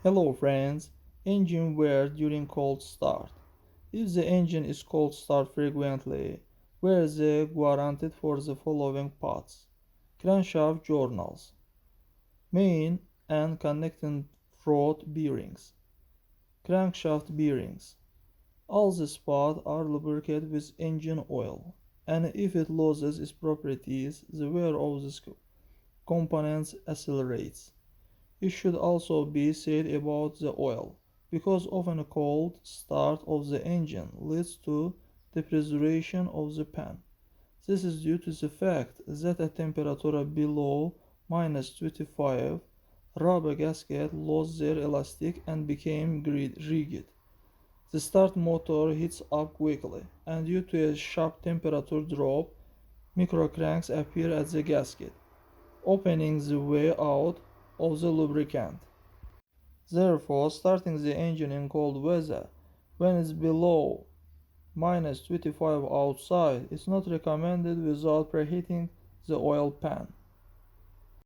Hello friends, engine wear during cold start. If the engine is cold start frequently, wear is guaranteed for the following parts. Crankshaft journals, main and connecting rod bearings, crankshaft bearings. All these parts are lubricated with engine oil, and if it loses its properties, the wear of these components accelerates. It should also be said about the oil, because often a cold start of the engine leads to depressurization of the pan. This is due to the fact that at temperature below -25, rubber gaskets lost their elasticity and became rigid. The start motor heats up quickly, and due to a sharp temperature drop, microcracks appear at the gasket, opening the way out of the lubricant. Therefore, starting the engine in cold weather, when it's below -25 outside, is not recommended without preheating the oil pan.